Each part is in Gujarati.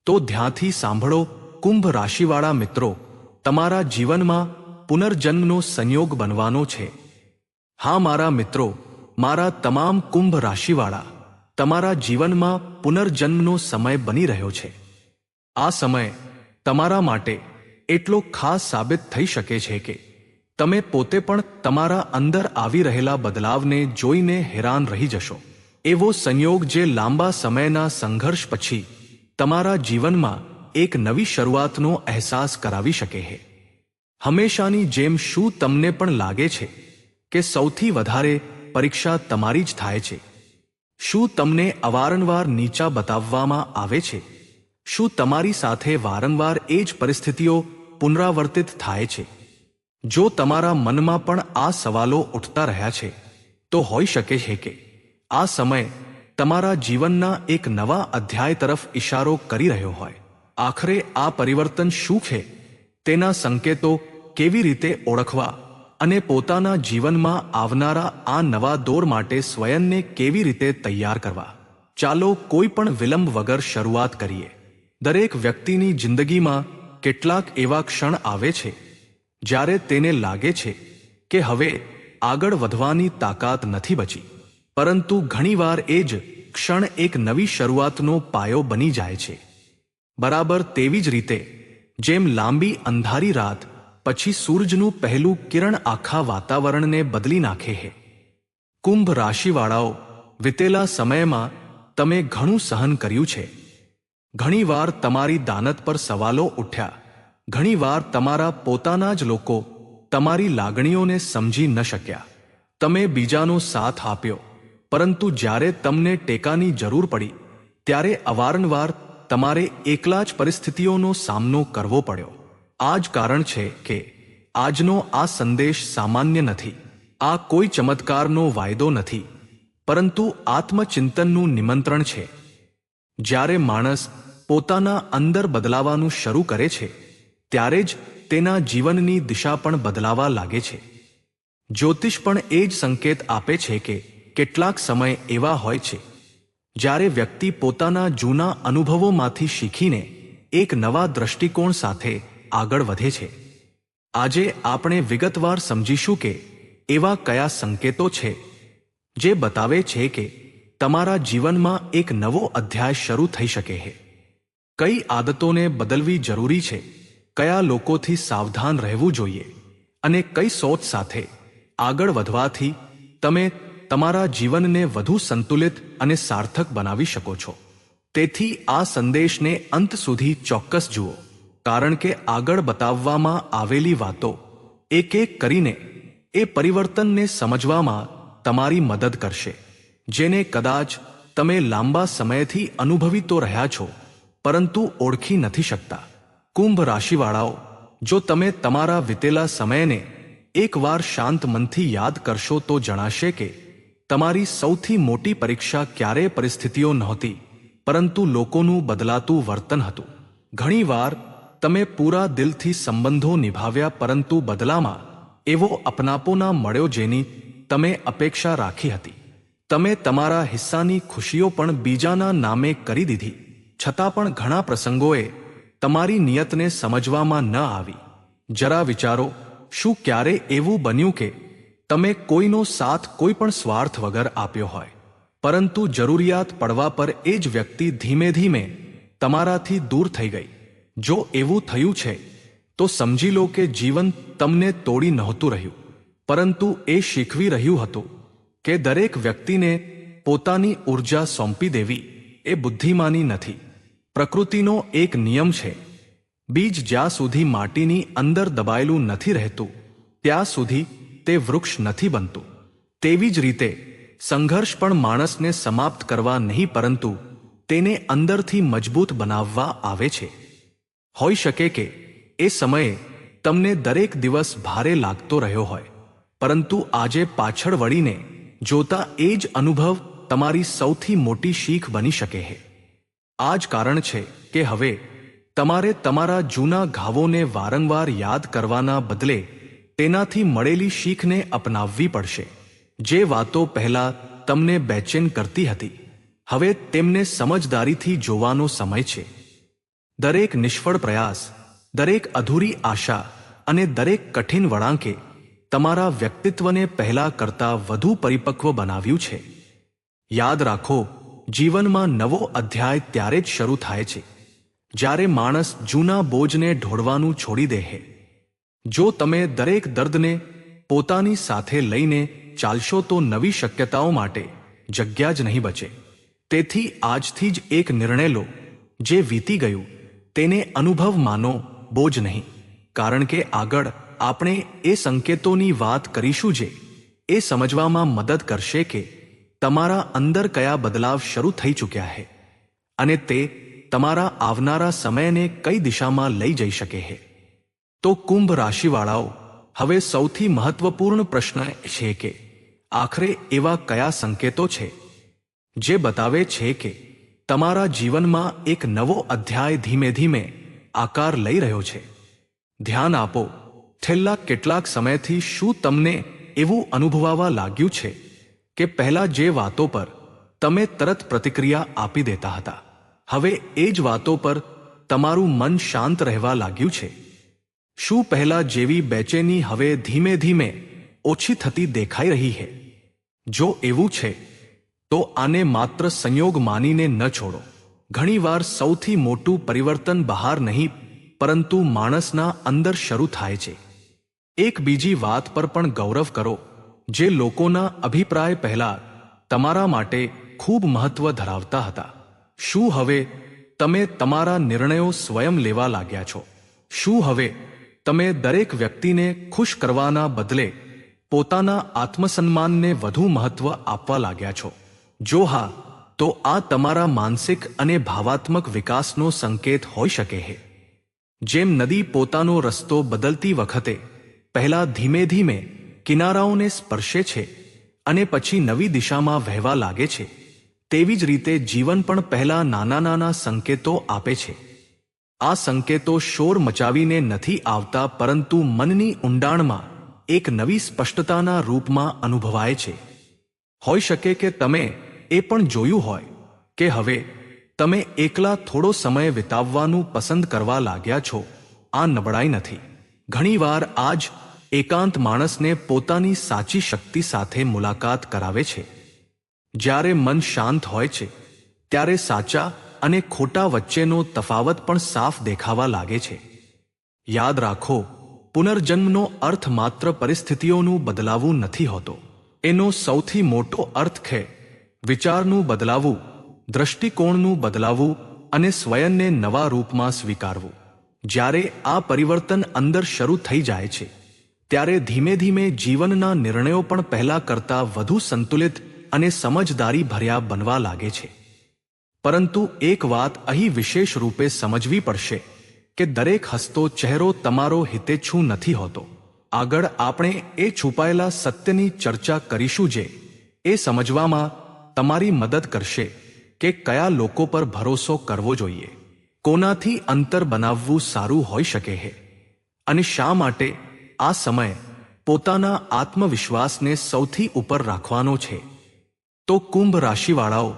તો ધ્યાનથી સાંભળો કુંભ રાશિવાળા મિત્રો, તમારા જીવનમાં પુનર્જન્મનો સંયોગ બનવાનો છે. હા મારા મિત્રો, મારા તમામ કુંભ રાશિવાળા, તમારા જીવનમાં પુનર્જન્મનો સમય બની રહ્યો છે. આ સમય તમારા માટે એટલો ખાસ સાબિત થઈ શકે છે કે તમે પોતે પણ તમારા અંદર આવી રહેલા બદલાવને જોઈને હેરાન રહી જશો. એવો સંયોગ જે લાંબા સમયના સંઘર્ષ પછી તમારા જીવનમાં એક નવી શરૂઆતનો અહેસાસ કરાવી શકે છે. હંમેશાની જેમ શું તમને પણ લાગે છે કે સૌથી વધારે પરીક્ષા તમારી જ થાય છે? શું તમને અવારનવાર નીચા બતાવવામાં આવે છે? શું તમારી સાથે વારંવાર એ જ પરિસ્થિતિઓ પુનરાવર્તિત થાય છે? જો તમારા મનમાં પણ આ સવાલો ઉઠતા રહ્યા છે, તો હોઈ શકે છે કે આ સમય તમારા જીવનના એક નવા અધ્યાય તરફ ઇશારો કરી રહ્યો હોય. આખરે આ પરિવર્તન શું છે, તેના સંકેતો કેવી રીતે ઓળખવા અને પોતાના જીવનમાં આવનારા આ નવા દોર માટે સ્વયંને કેવી રીતે તૈયાર કરવા, ચાલો કોઈ પણ વિલંબ વગર શરૂઆત કરીએ. દરેક વ્યક્તિની જિંદગીમાં કેટલાક એવા ક્ષણ આવે છે જ્યારે તેને લાગે છે કે હવે આગળ વધવાની તાકાત નથી બચી, પરંતુ ઘણીવાર એ જ ક્ષણ એક નવી શરૂઆતનો પાયો બની જાય છે. બરાબર તેવી જ રીતે જેમ લાંબી અંધારી રાત પછી સૂરજનું પહેલું કિરણ આખા વાતાવરણને બદલી નાખે છે. કુંભ રાશિવાળાઓ, વીતેલા સમયમાં તમે ઘણું સહન કર્યું છે. ઘણીવાર તમારી દાનત પર સવાલો ઉઠ્યા, ઘણીવાર તમારા પોતાના જ લોકો તમારી લાગણીઓને સમજી ન શક્યા. તમે બીજાનો સાથ આપ્યો, પરંતુ જ્યારે તમને ટેકાની જરૂર પડી ત્યારે અવારનવાર તમારે એકલા જ પરિસ્થિતિઓનો સામનો કરવો પડ્યો. આ જ કારણ છે કે આજનો આ સંદેશ સામાન્ય નથી. આ કોઈ ચમત્કારનો વાયદો નથી, પરંતુ આત્મચિંતનનું નિમંત્રણ છે. જ્યારે માણસ પોતાના અંદર બદલાવાનું શરૂ કરે છે, ત્યારે જ તેના જીવનની દિશા પણ બદલાવા લાગે છે. જ્યોતિષ પણ એ જ સંકેત આપે છે કે કેટલાક સમય એવા હોય છે જ્યારે વ્યક્તિ પોતાના જૂના અનુભવોમાંથી શીખીને એક નવા દ્રષ્ટિકોણ સાથે આગળ વધે છે. આજે આપણે વિગતવાર સમજીશું કે એવા કયા સંકેતો છે જે બતાવે છે કે તમારા જીવનમાં એક નવો અધ્યાય શરૂ થઈ શકે છે. કઈ આદતોને બદલવી જરૂરી છે, કયા લોકોથી સાવધાન રહેવું જોઈએ અને કઈ સોચ સાથે આગળ વધવાથી તમે તમારા જીવનને વધુ સંતુલિત અને સાર્થક બનાવી શકો છો. તેથી આ સંદેશને અંત સુધી ચોક્કસ જુઓ, કારણ કે આગળ બતાવવામાં આવેલી વાતો એક એક કરીને એ પરિવર્તનને સમજવામાં તમારી મદદ કરશે, જેને કદાચ તમે લાંબા સમયથી અનુભવી તો રહ્યા છો, પરંતુ ઓળખી નથી શકતા. કુંભ રાશિવાળાઓ, જો તમે તમારા વીતેલા સમયને એકવાર શાંત મનથી યાદ કરશો તો જણાશે કે તમારી સૌથી મોટી પરીક્ષા ક્યારેય પરિસ્થિતિઓ નહોતી, પરંતુ લોકોનું બદલાતું વર્તન હતું. ઘણીવાર તમે પૂરા દિલથી સંબંધો નિભાવ્યા, પરંતુ બદલામાં એવો અપનાપો ના મળ્યો જેની તમે અપેક્ષા રાખી હતી. તમે તમારા હિસ્સાની ખુશીઓ પણ બીજાના નામે કરી દીધી, છતાં પણ ઘણા પ્રસંગોએ તમારી નિયતને સમજવામાં ન આવી. જરા વિચારો, શું ક્યારે એવું બન્યું કે તમે કોઈનો સાથ કોઈ પણ સ્વાર્થ વગર આપ્યો હોય, પરંતુ જરૂરિયાત પડવા પર એ જ વ્યક્તિ ધીમે ધીમે તમારાથી દૂર થઈ ગઈ? જો એવું થયું છે તો સમજી લો કે જીવન તમને તોડી નહોતું રહ્યું, પરંતુ એ શીખવી રહ્યું હતું કે દરેક વ્યક્તિને પોતાની ઊર્જા સોંપી દેવી એ બુદ્ધિમાની નથી. પ્રકૃતિનો એક નિયમ છે, બીજ જ્યાં સુધી માટીની અંદર દબાયેલું નથી રહેતું ત્યાં સુધી તે વૃક્ષ નથી બનતું. તેવી જ રીતે સંઘર્ષ પણ માણસને સમાપ્ત કરવા નહીં, પરંતુ તેને અંદરથી મજબૂત બનાવવા આવે છે. હોઈ શકે કે એ સમયે તમને દરેક દિવસ ભારે લાગતો રહ્યો હોય, પરંતુ આજે પાછળ વળીને જોતા એ જ અનુભવ તમારી સૌથી મોટી શીખ બની શકે છે. આ જ કારણ છે કે હવે તમારે તમારા જૂના ઘાવોને વારંવાર યાદ કરવાના બદલે તેનાથી મળેલી શીખને અપનાવવી પડશે. જે વાતો પહેલા તમને બેચેન કરતી હતી, હવે તેમને સમજદારીથી જોવાનો સમય છે. દરેક નિષ્ફળ પ્રયાસ, દરેક અધૂરી આશા અને દરેક કઠિન વળાંકે તમારા વ્યક્તિત્વને પહેલા કરતાં વધુ પરિપક્વ બનાવ્યું છે. યાદ રાખો, જીવનમાં નવો અધ્યાય ત્યારે જ શરૂ થાય છે જ્યારે માણસ જૂના બોજને ઢોળવાનું છોડી દે છે. જો તમે દરેક દર્દને પોતાની સાથે લઈને ચાલશો તો નવી શક્યતાઓ માટે જગ્યા જ નહીં બચે. તેથી આજથી જ એક નિર્ણય લો, જે વીતી ગયું તેને અનુભવ માનો, બોજ નહીં. કારણ કે આગળ આપણે એ સંકેતોની વાત કરીશું જે એ સમજવામાં મદદ કરશે કે તમારા અંદર કયા બદલાવ શરૂ થઈ ચૂક્યા છે અને તે તમારા આવનારા સમયને કઈ દિશામાં લઈ જઈ શકે છે. તો કુંભ રાશિવાળાઓ, હવે સૌથી મહત્વપૂર્ણ પ્રશ્ન છે કે આખરે એવા કયા સંકેતો છે જે બતાવે છે કે તમારા જીવનમાં એક નવો અધ્યાય ધીમે ધીમે આકાર લઈ રહ્યો છે. ધ્યાન આપો, છેલ્લા કેટલાક સમયથી શું તમને એવું અનુભવાવા લાગ્યું છે કે પહેલા જે વાતો પર તમે તરત પ્રતિક્રિયા આપી દેતા હતા, હવે એ જ વાતો પર તમારું મન શાંત રહેવા લાગ્યું છે? શું પહેલા જેવી બેચેની હવે ધીમે ધીમે ઓછી થતી દેખાઈ રહી છે? જો એવું છે તો આને માત્ર સંયોગ માનીને ન છોડો. ઘણીવાર સૌથી મોટું પરિવર્તન બહાર નહીં પરંતુ માણસના અંદર શરૂ થાય છે. એક બીજી વાત પર પણ ગૌરવ કરો, જે લોકોના અભિપ્રાય પહેલા તમારા માટે ખૂબ મહત્વ ધરાવતા હતા. શું હવે તમે તમારા નિર્ણયો સ્વયં લેવા લાગ્યા છો? શું હવે તમે દરેક વ્યક્તિને ખુશ કરવાના બદલે પોતાના આત્મસન્માનને વધુ મહત્વ આપવા લાગ્યા છો? જો હા, તો આ તમારા માનસિક અને ભાવાત્મક વિકાસનો સંકેત હોઈ શકે છે. જેમ નદી પોતાનો રસ્તો બદલતી વખતે પહેલા ધીમે ધીમે કિનારાઓને સ્પર્શે છે અને પછી નવી દિશામાં વહેવા લાગે છે, તેવી જ રીતે જીવન પણ પહેલા નાના નાના સંકેતો આપે છે. આ સંકેતો શોર મચાવીને નથી આવતા પરંતુ મનની ઊંડાણમાં એક નવી સ્પષ્ટતાના રૂપમાં અનુભવાય છે. હોઈ શકે કે તમે એ પણ જોયું હોય કે હવે તમે એકલા થોડો સમય વિતાવવાનું પસંદ કરવા લાગ્યા છો. આ નબળાઈ નથી. ઘણીવાર આ જ એકાંત માણસને પોતાની સાચી શક્તિ સાથે મુલાકાત કરાવે છે. જ્યારે મન શાંત હોય છે ત્યારે સાચા અને ખોટા વચ્ચેનો તફાવત પણ સાફ દેખાવા લાગે છે. યાદ રાખો, પુનર્જન્મનો અર્થ માત્ર પરિસ્થિતિઓનું બદલાવું નથી હોતો. એનો સૌથી મોટો અર્થ છે વિચારનું બદલાવું, દ્રષ્ટિકોણનું બદલાવું અને સ્વયંને નવા રૂપમાં સ્વીકારવું. જ્યારે આ પરિવર્તન અંદર શરૂ થઈ જાય છે ત્યારે ધીમે ધીમે જીવનના નિર્ણયો પણ પહેલા કરતાં વધુ સંતુલિત અને સમજદારી ભર્યા બનવા લાગે છે. પરંતુ એક વાત અહીં વિશેષ રૂપે સમજવી પડશે કે દરેક હસતો ચહેરો તમારો હિતેચ્છુ નથી હોતો. આગળ આપણે એ છુપાયેલા સત્યની ચર્ચા કરીશું જે એ સમજવામાં તમારી મદદ કરશે કે કયા લોકો પર ભરોસો કરવો જોઈએ, કોનાથી અંતર બનાવવું સારું હોઈ શકે છે અને શા માટે આ સમય પોતાના આત્મવિશ્વાસને સૌથી ઉપર રાખવાનો છે. તો કુંભ રાશિવાળાઓ,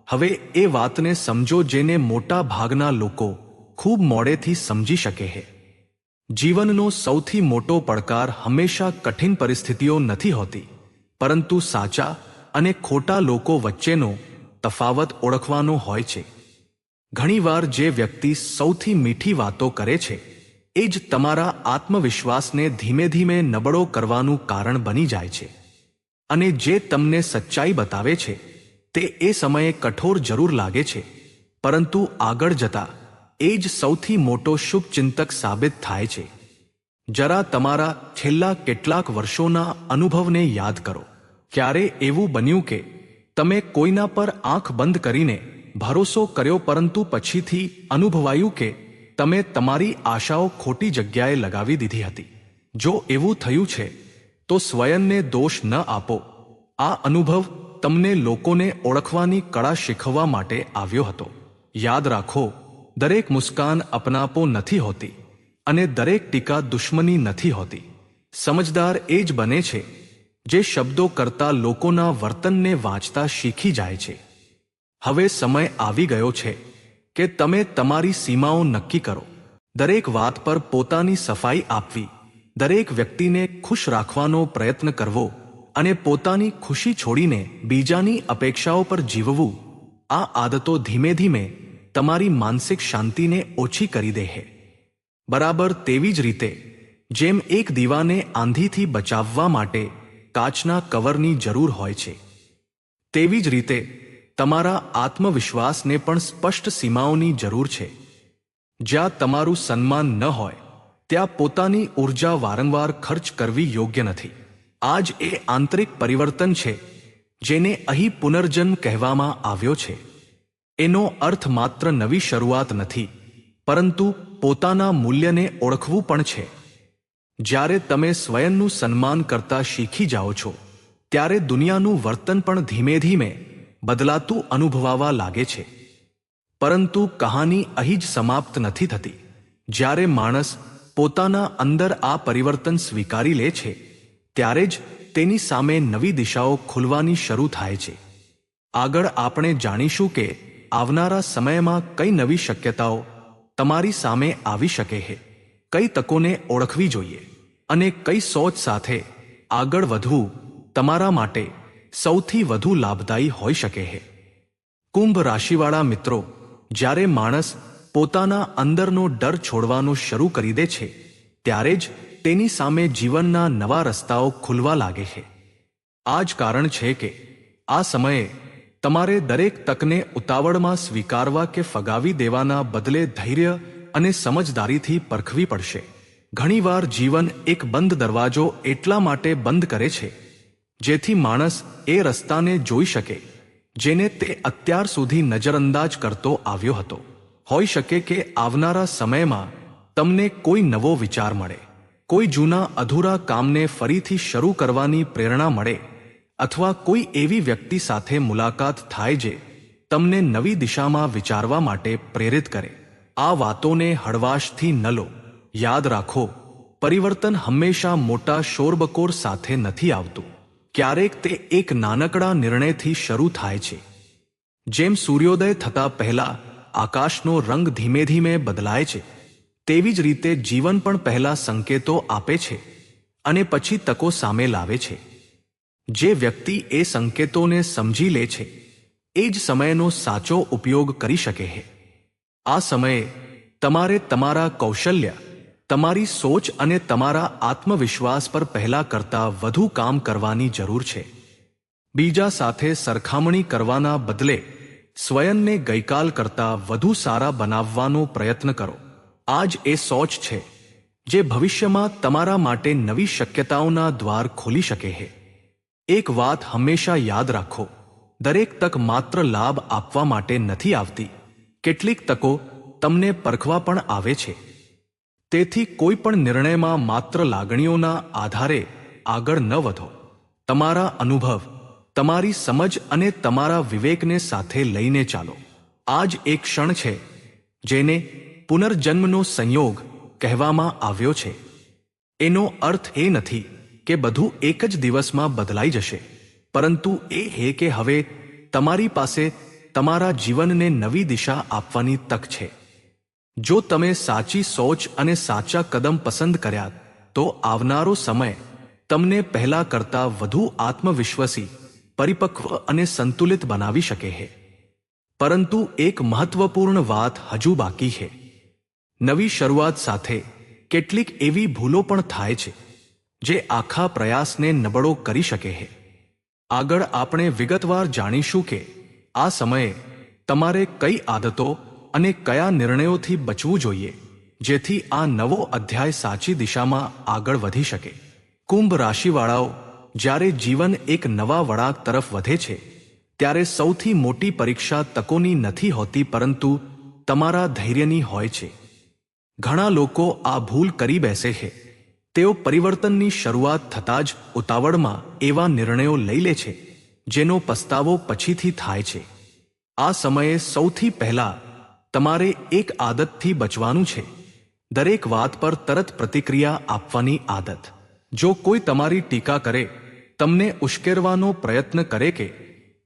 હવે એ વાતને સમજો જેને મોટા ભાગના લોકો ખૂબ મોડેથી સમજી શકે છે. જીવનનો સૌથી મોટો પડકાર હંમેશા કઠિન પરિસ્થિતિઓ નથી હોતી, પરંતુ સાચા અને ખોટા લોકો વચ્ચેનો તફાવત ઓળખવાનો હોય છે. ઘણીવાર જે વ્યક્તિ સૌથી મીઠી વાતો કરે છે એ જ તમારા આત્મવિશ્વાસને ધીમે ધીમે નબળો કરવાનું કારણ બની જાય છે. અને જે તમને સચ્ચાઈ બતાવે છે તે એ સમયે કઠોર જરૂર લાગે છે, પરંતુ આગળ જતા એ જ સૌથી મોટો શુભચિંતક સાબિત થાય છે. જરા તમારા છેલ્લા કેટલાક વર્ષોના અનુભવને યાદ કરો. ક્યારે એવું બન્યું કે તમે કોઈના પર આંખ બંધ કરીને ભરોસો કર્યો પરંતુ પછીથી અનુભવાયું કે તમે તમારી આશાઓ ખોટી જગ્યાએ લગાવી દીધી હતી? જો એવું થયું છે તો સ્વયંને દોષ ન આપો. આ અનુભવ તમને લોકોને ઓળખવાની કળા શીખવવા માટે આવ્યો હતો. યાદ રાખો, દરેક મુસ્કાન અપનાપો નથી હોતી અને દરેક ટીકા દુશ્મની નથી હોતી. સમજદાર એ જ બને છે જે શબ્દો કરતા લોકોના વર્તનને વાંચતા શીખી જાય છે. હવે સમય આવી ગયો છે કે તમે તમારી સીમાઓ નક્કી કરો. દરેક વાત પર પોતાની સફાઈ આપવી, દરેક વ્યક્તિને ખુશ રાખવાનો પ્રયત્ન કરવો અને પોતાની ખુશી છોડીને બીજાની અપેક્ષાઓ પર જીવવું, આ આદતો ધીમે ધીમે તમારી માનસિક શાંતિને ઓછી કરી દે છે. બરાબર તેવી જ રીતે જેમ એક દીવાને આંધીથી બચાવવા માટે કાચના કવરની જરૂર હોય છે, તેવી જ રીતે તમારા આત્મવિશ્વાસને પણ સ્પષ્ટ સીમાઓની જરૂર છે. જ્યાં તમારું સન્માન ન હોય ત્યાં પોતાની ઊર્જા વારંવાર ખર્ચ કરવી યોગ્ય નથી. આ જ એ આંતરિક પરિવર્તન છે જેને અહીં પુનર્જન્મ કહેવામાં આવ્યો છે. એનો અર્થ માત્ર નવી શરૂઆત નથી, પરંતુ પોતાના મૂલ્યને ઓળખવું પણ છે. જ્યારે તમે સ્વયંનું સન્માન કરતા શીખી જાઓ છો ત્યારે દુનિયાનું વર્તન પણ ધીમે ધીમે બદલાતું અનુભવાવા લાગે છે. પરંતુ કહાની અહીં જ સમાપ્ત નથી થતી. જ્યારે માણસ પોતાના અંદર આ પરિવર્તન સ્વીકારી લે છે ત્યારે જ તેની સામે નવી દિશાઓ ખુલવાની શરૂ થાય છે. આગળ આપણે જાણીશું કે આવનારા સમયમાં કઈ નવી શક્યતાઓ તમારી સામે આવી શકે છે, કઈ તકોને ઓળખવી જોઈએ અને કઈ સોચ સાથે આગળ વધવું તમારા માટે સૌથી વધુ લાભદાયી હોઈ શકે છે. કુંભ રાશિવાળા મિત્રો, જ્યારે માણસ પોતાના અંદરનો ડર છોડવાનો શરૂ કરી દે છે ત્યારે જ તેની સામે જીવનના નવા રસ્તાઓ ખુલવા લાગે છે. આ જ કારણ છે કે આ સમયે તમારે દરેક તકને ઉતાવળમાં સ્વીકારવા કે ફગાવી દેવાના બદલે ધૈર્ય અને સમજદારીથી પરખવી પડશે. ઘણીવાર જીવન એક બંધ દરવાજો એટલા માટે બંધ કરે છે જેથી માણસ એ રસ્તાને જોઈ શકે જેને તે અત્યાર સુધી નજરઅંદાજ કરતો આવ્યો હતો. હોઈ શકે કે આવનારા સમયમાં તમને કોઈ નવો વિચાર મળે, કોઈ જૂના અધૂરા કામને ફરીથી શરૂ કરવાની પ્રેરણા મળે, અથવા કોઈ એવી વ્યક્તિ સાથે મુલાકાત થાય જે તમને નવી દિશામાં વિચારવા માટે પ્રેરિત કરે. આ વાતોને હળવાશથી ન લો. યાદ રાખો, પરિવર્તન હંમેશા મોટા શોરબકોર સાથે નથી આવતું. ક્યારેક તે એક નાનકડા નિર્ણયથી શરૂ થાય છે. જેમ સૂર્યોદય થતા પહેલા આકાશનો રંગ ધીમે ધીમે બદલાય છે, તેવી જ રીતે જીવન પણ પહેલા સંકેતો આપે છે અને પછી તકો સામે લાવે છે. જે વ્યક્તિ એ સંકેતોને સમજી લે છે એ જ સમયનો સાચો ઉપયોગ કરી શકે છે. આ સમયે તમારે તમારા કૌશલ્ય, તમારી સોચ અને તમારા આત્મવિશ્વાસ પર પહેલા કરતાં વધુ કામ કરવાની જરૂર છે. બીજા સાથે સરખામણી કરવાના બદલે સ્વયંને ગઈકાલ કરતાં વધુ સારા બનાવવાનો પ્રયત્ન કરો. આ જ એ સોચ છે જે ભવિષ્યમાં તમારા માટે નવી શક્યતાઓના દ્વાર ખોલી શકે છે. એક વાત હંમેશા યાદ રાખો, દરેક તક માત્ર લાભ આપવા માટે નથી આવતી. કેટલીક તકો તમને પરખવા પણ આવે છે. તેથી કોઈ પણ નિર્ણયમાં માત્ર લાગણીઓના આધારે આગળ ન વધો. તમારા અનુભવ, તમારી સમજ અને તમારા વિવેકને સાથે લઈને ચાલો. આ જ એક ક્ષણ છે જેને પુનર્જન્મનો સંયોગ કહેવામાં આવ્યો છે. એનો અર્થ એ નથી કે બધું એક જ દિવસમાં બદલાઈ જશે, પરંતુ એ છે કે હવે તમારી પાસે તમારા જીવનને નવી દિશા આપવાની તક છે. જો તમે સાચી સોચ અને સાચા કદમ પસંદ કર્યા તો આવનારો સમય તમને પહેલા કરતાં વધુ આત્મવિશ્વાસી, પરિપક્વ અને સંતુલિત બનાવી શકે છે. પરંતુ એક મહત્વપૂર્ણ વાત હજુ બાકી છે. નવી શરૂઆત સાથે કેટલીક એવી ભૂલો પણ થાય છે જે આખા પ્રયાસને નબળો કરી શકે છે. આગળ આપણે વિગતવાર જાણીશું કે આ સમયે તમારે કઈ આદતો અને કયા નિર્ણયોથી બચવું જોઈએ જેથી આ નવો અધ્યાય સાચી દિશામાં આગળ વધી શકે. કુંભ રાશિવાળાઓ, જ્યારે જીવન એક નવા વળાંક તરફ વધે છે ત્યારે સૌથી મોટી પરીક્ષા તકોની નથી હોતી પરંતુ તમારા ધૈર્યની હોય છે. ઘણા લોકો આ ભૂલ કરી બેસે છે. તેઓ પરિવર્તનની શરૂઆત થતાં જ ઉતાવળમાં એવા નિર્ણયો લઈ લે છે જેનો પસ્તાવો પછીથી થાય છે. આ સમયે સૌથી પહેલા તમારે એક આદતથી બચવાનું છે, દરેક વાત પર તરત પ્રતિક્રિયા આપવાની આદત. જો કોઈ તમારી ટીકા કરે, તમને ઉશ્કેરવાનો પ્રયત્ન કરે કે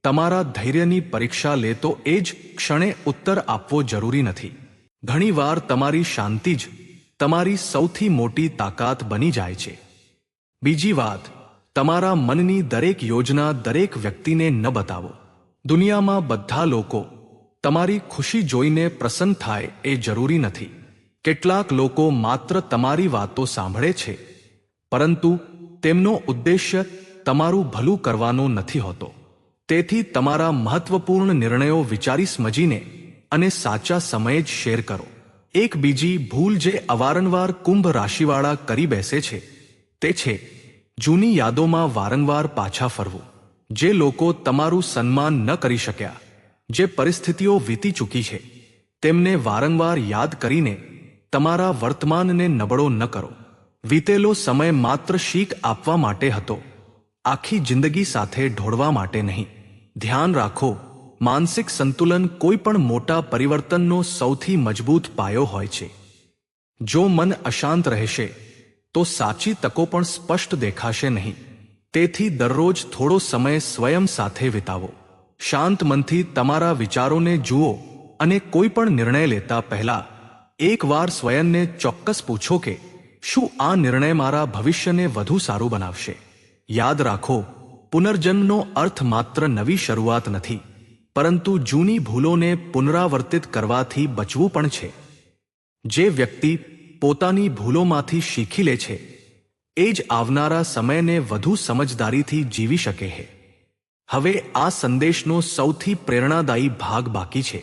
તમારા ધૈર્યની પરીક્ષા લે તો એ જ ક્ષણે ઉત્તર આપવો જરૂરી નથી. ઘણીવાર તમારી શાંતિ જ તમારી સૌથી મોટી તાકાત બની જાય છે. બીજી વાત, તમારા મનની દરેક યોજના દરેક વ્યક્તિને ન બતાવો. દુનિયામાં બધા લોકો તમારી ખુશી જોઈને પ્રસન્ન થાય એ જરૂરી નથી. કેટલાક લોકો માત્ર તમારી વાતો સાંભળે છે, પરંતુ તેમનો ઉદ્દેશ્ય તમારું ભલું કરવાનો નથી હોતો. તેથી તમારા મહત્વપૂર્ણ નિર્ણયો વિચારી સમજીને અને સાચા સમયે જ શેર કરો. એક બીજી ભૂલ જે અવારનવાર કુંભ રાશિવાળા કરી બેસે છે તે છે જૂની યાદોમાં વારંવાર પાછા ફરવું. જે લોકો તમારું સન્માન ન કરી શક્યા, જે પરિસ્થિતિઓ વીતી ચૂકી છે, તેમને વારંવાર યાદ કરીને તમારા વર્તમાનને નબળો ન કરો. વીતેલો સમય માત્ર શીખ આપવા માટે હતો, આખી જિંદગી સાથે ઢોળવા માટે નહીં. ધ્યાન રાખો, માનસિક સંતુલન કોઈ પણ મોટા પરિવર્તનનો સૌથી મજબૂત પાયો હોય છે. જો મન અશાંત રહેશે તો સાચી તકો પણ સ્પષ્ટ દેખાશે નહીં. તેથી દરરોજ થોડો સમય સ્વયં સાથે વિતાવો. શાંત મનથી તમારા વિચારોને જુઓ અને કોઈ પણ નિર્ણય લેતા પહેલા એકવાર સ્વયંને ચોક્કસ પૂછો કે શું આ નિર્ણય મારા ભવિષ્યને વધુ સારું બનાવશે. યાદ રાખો, પુનર્જન્મનો અર્થ માત્ર નવી શરૂઆત નથી, પરંતુ જૂની ભૂલોને પુનરાવર્તિત કરવાથી બચવું પણ છે. જે વ્યક્તિ પોતાની ભૂલોમાંથી શીખી લે છે એ જ આવનારા સમયને વધુ સમજદારીથી જીવી શકે છે. હવે આ સંદેશનો સૌથી પ્રેરણાદાયી ભાગ બાકી છે.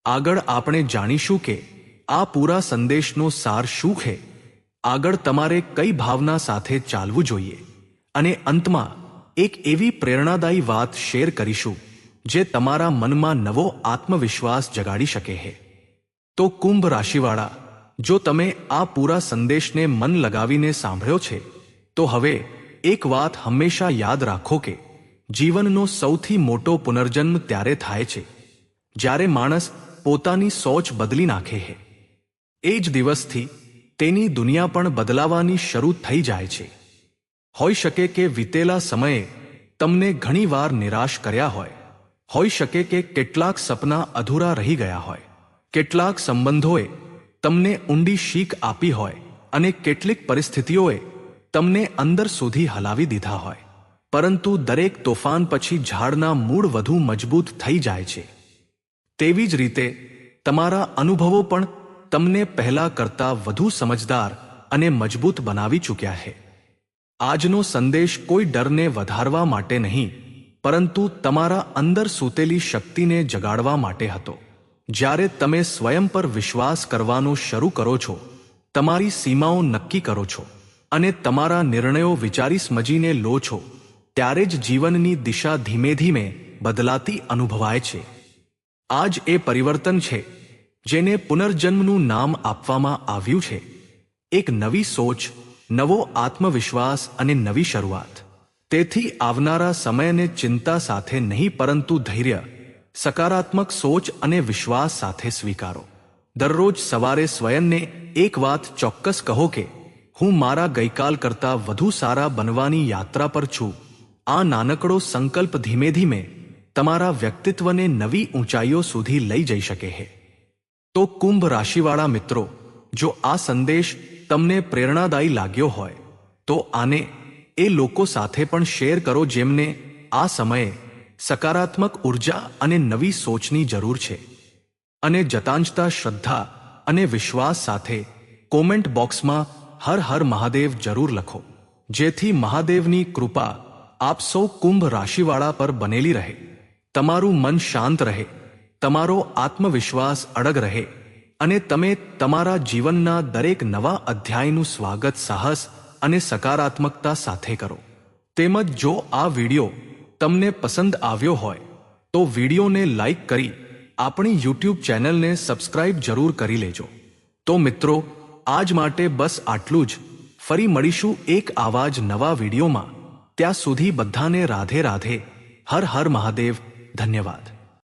આગળ આપણે જાણીશું કે આ પૂરા સંદેશનો સાર શું છે, આગળ તમારે કઈ ભાવના સાથે ચાલવું જોઈએ, અને અંતમાં એક એવી પ્રેરણાદાયી વાત શેર કરીશું જે તમારા મનમાં નવો આત્મવિશ્વાસ જગાડી શકે છે. તો કુંભ રાશિવાળા, જો તમે આ પૂરા સંદેશને મન લગાવીને સાંભળ્યો છે તો હવે એક વાત હંમેશા યાદ રાખો કે જીવનનો સૌથી મોટો પુનર્જન્મ ત્યારે થાય છે જ્યારે માણસ પોતાની સોચ બદલી નાખે છે. એ જ દિવસથી તેની દુનિયા પણ બદલાવાની શરૂ થઈ જાય છે. હોઈ શકે કે વીતેલા સમયે તમને ઘણીવાર નિરાશ કર્યા હોઈ શકે કે કેટલાક સપના અધૂરા રહી ગયા હોય, કેટલાક સંબંધોએ તમને ઊંડી શીખ આપી હોય અને કેટલીક પરિસ્થિતિઓએ તમને અંદર સુધી હલાવી દીધા હોય. પરંતુ દરેક તોફાન પછી ઝાડના મૂળ વધુ મજબૂત થઈ જાય છે. તેવી જ રીતે તમારા અનુભવો પણ તમને પહેલા કરતાં વધુ સમજદાર અને મજબૂત બનાવી ચૂક્યા છે. આજનો સંદેશ કોઈ ડરને વધારવા માટે નહીં, પરંતુ તમારા અંદર સૂતેલી શક્તિને જગાડવા માટે હતો. જ્યારે તમે સ્વયં પર વિશ્વાસ કરવાનો શરૂ કરો છો, તમારી સીમાઓ નક્કી કરો છો અને તમારા નિર્ણયો વિચારી સમજીને લો છો, ત્યારે જ જીવનની દિશા ધીમે ધીમે બદલાતી અનુભવાય છે. આ જ એ પરિવર્તન છે જેને પુનર્જન્મનું નામ આપવામાં આવ્યું છે. એક નવી સોચ, નવો આત્મવિશ્વાસ અને નવી શરૂઆત. તેથી આવનારા સમયને ચિંતા સાથે નહીં, પરંતુ ધૈર્ય, સકારાત્મક સોચ અને વિશ્વાસ સાથે સ્વીકારો. દરરોજ સવારે સ્વયંને એક વાત ચોક્કસ કહો કે હું મારા ગઈકાલ કરતાં વધુ સારા બનવાની યાત્રા પર છું. આ નાનકડો સંકલ્પ ધીમે ધીમે તમારા વ્યક્તિત્વને નવી ઊંચાઈઓ સુધી લઈ જઈ શકે છે. તો કુંભ રાશિવાળા મિત્રો, જો આ સંદેશ તમને પ્રેરણાદાયી લાગ્યો હોય તો આને એ લોકો સાથે પણ શેર કરો જેમને આ સમયે સકારાત્મક ઉર્જા અને નવી સોચની જરૂર છે. અને જતાંજતા શ્રદ્ધા અને વિશ્વાસ સાથે કોમેન્ટ બોક્સમાં હર હર મહાદેવ જરૂર લખો, જેથી મહાદેવની કૃપા આપ સૌ કુંભ રાશિવાળા પર બનેલી રહે. તમારું મન શાંત રહે, તમારો આત્મવિશ્વાસ અડગ રહે અને તમે તમારા જીવનના દરેક નવા અધ્યાયનું સ્વાગત સાહસ અને સકારાત્મકતા સાથે કરો. તેમજ જો આ વિડિયો તમને પસંદ આવ્યો હોય તો વિડિયોને લાઈક કરી આપણી યુટ્યુબ ચેનલને સબસ્ક્રાઇબ જરૂર કરી લેજો. તો મિત્રો, આજ માટે બસ આટલું જ. ફરી મળીશું એક આવા જ નવા વિડીયોમાં. ત્યાં સુધી બધાને રાધે રાધે. હર હર મહાદેવ. ધન્યવાદ.